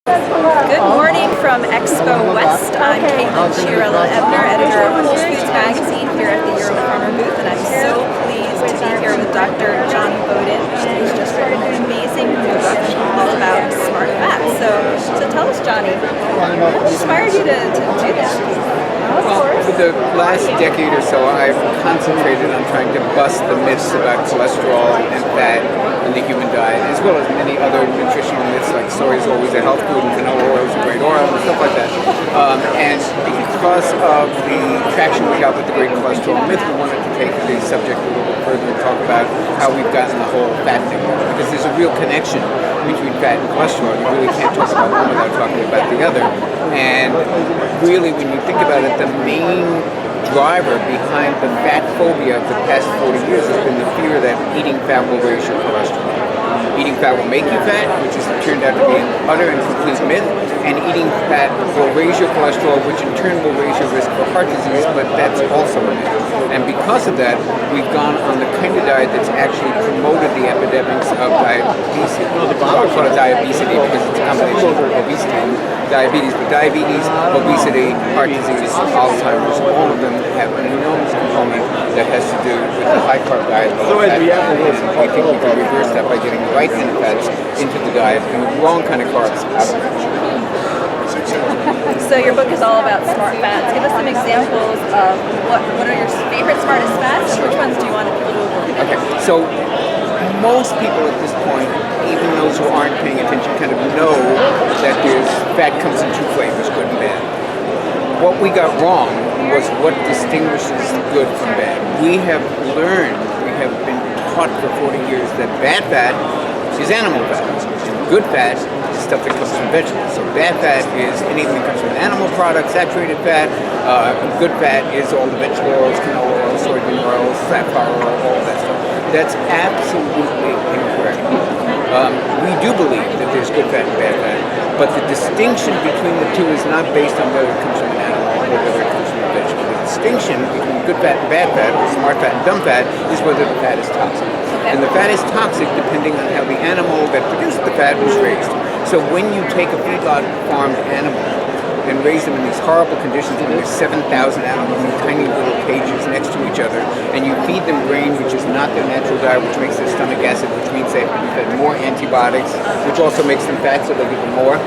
Good morning from Expo West. I'm Caitlin Chiarella-Ebner, editor of Whole Foods Magazine here at the Eurofarmer booth, and I'm so pleased to be here with Dr. Johnny Bowden, who's just written an amazing new book all about smart fat. So tell us, Johnny, what inspired you to do that? Well, for the last decade or so, I've concentrated on trying to bust the myths about cholesterol and fat in the human diet, as well as many other nutritional myths like soy is always a health food and canola oil is a great oil and stuff like that. And because of the traction we got with the great cholesterol myth, we wanted to take the subject a little bit further and talk about how we've gotten the whole fat thing, because there's a real connection between fat and cholesterol. You really can't talk about one without talking about the other. And really, when you think about it, the main driver behind the fat phobia of the past 40 years has been the fear that eating fat will raise your cholesterol. Eating fat will make you fat, which has turned out to be an utter and complete myth, and eating fat will raise your cholesterol, which in turn will raise your risk for heart disease, but that's also a myth. And because of that, we've gone on the kind of diet that's actually promoted the epidemics of diabetes. Well, the bottom call it diabesity because it's a combination of obesity and diabetes, but diabetes, obesity, heart disease, Alzheimer's, all of them have an enormous component that has to do with the high-carb diet, the low-fat diet, and we think we can reverse that by getting the right kind of fats into the diet and the wrong kind of carbs out of it. So your book is all about smart fats. Give us some examples of what are your favorite smartest fats, and which ones do you want people to avoid? Okay, so most people at this point, even those who aren't paying attention, kind of know that fat comes in two flavors, good and bad. What we got wrong was what distinguishes good from bad. We have been taught for 40 years that bad fat is animal fat, and good fat is stuff that comes from vegetables. So bad fat is anything that comes from an animal product, saturated fat. Good fat is all the vegetable oils, canola oil, soybean oil, safflower oil, all of that stuff. That's absolutely incorrect. We do believe that there's good fat and bad fat, but the distinction between the two is not based on whether it comes from an animal or whether it comes from a vegetable. The distinction between good fat and bad fat, or smart fat and dumb fat, is whether the fat is toxic. And the fat is toxic depending on how the animal that produced the fat was raised. So when you take a feedlot farmed animal and raise them in these horrible conditions, and there's 7,000 animals in tiny little cages next to each other, and you feed them grain, which is not their natural diet, which makes their stomach acid, which means they have to be fed more antibiotics, which also makes them fat, so they'll give them more.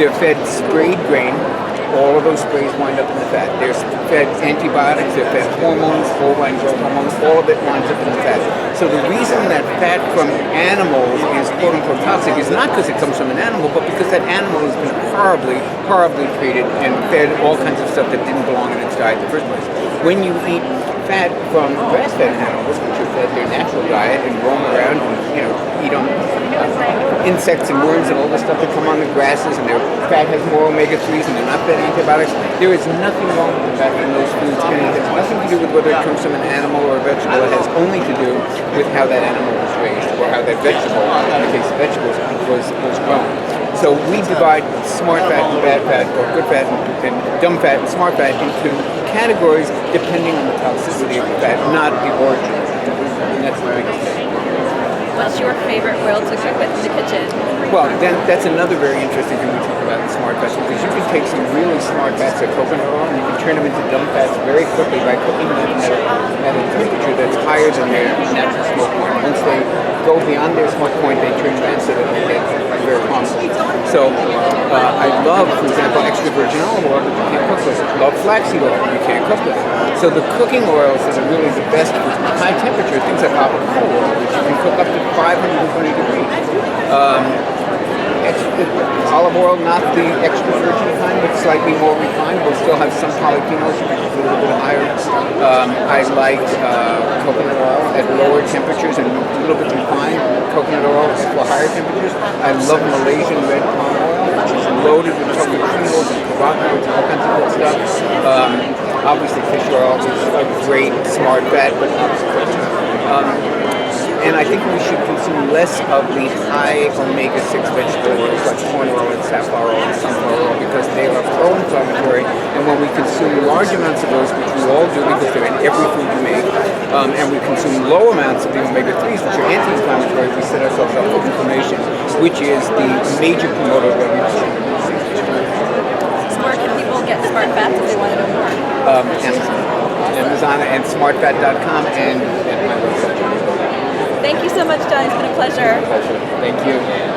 They're fed sprayed grain. All of those sprays wind up in the fat. They're fed antibiotics, they're fed hormones, bovine growth hormones, all of it winds up in the fat. So the reason that fat from animals is quote-unquote toxic is not because it comes from an animal, but because that animal has been horribly treated and fed all kinds of stuff that didn't belong in its diet in the first place. When you eat fat from grass-fed animals, which are fed their natural diet and roam around and eat on insects and worms and all the stuff that come on the grasses, and their fat has more omega-3s and they're not fed antibiotics, there is nothing wrong with the fat in those foods, and it has nothing to do with whether it comes from an animal or a vegetable. It has only to do with how that animal was raised or how that vegetable, in the case of vegetables, was grown. So we divide smart fat and bad fat, or good fat and dumb fat and smart fat into categories depending on the toxicity of the fat, not the origin. And that's the biggest thing. What's your favorite oil to cook with in the kitchen? Well, then that's another very interesting thing we talk about in smart fats, because you can take some really smart fats like coconut oil and you can turn them into dumb fats very quickly by cooking them at a temperature that's higher than their natural smoke point. Once they go beyond their smoke point, they turn rancid and they get very harmful. So I love, for example, extra virgin olive oil, but you can't cook with it. Love flaxseed oil, you can't cook with it. So the cooking oils that are really the best for high temperature, things like avocado oil, which you can cook up to 520 degrees. Olive oil, not the extra virgin kind, but slightly more refined. We'll still have some polyphenols, you can cook a little bit higher. I like coconut oil at lower temperatures and a little bit refined coconut oil for higher temperatures. I love Malaysian red palm oil, which is loaded with tocotrienols and carotenoids and all kinds of good stuff. Obviously, fish oil is a great smart fat, but not so good. And I think we should consume less of the high omega-6 vegetable oils like corn oil and safflower oil and sunflower oil, because they are pro-inflammatory. And when we consume large amounts of those, which we all do because they're in every food we make, and we consume low amounts of the omega-3s, which are anti-inflammatory, we set ourselves up for inflammation, which is the major promoter of inflammation. Smart Fats if they want to know more? Amazon and smartfat.com and my website. Thank you so much, John. It's been a pleasure. Thank you.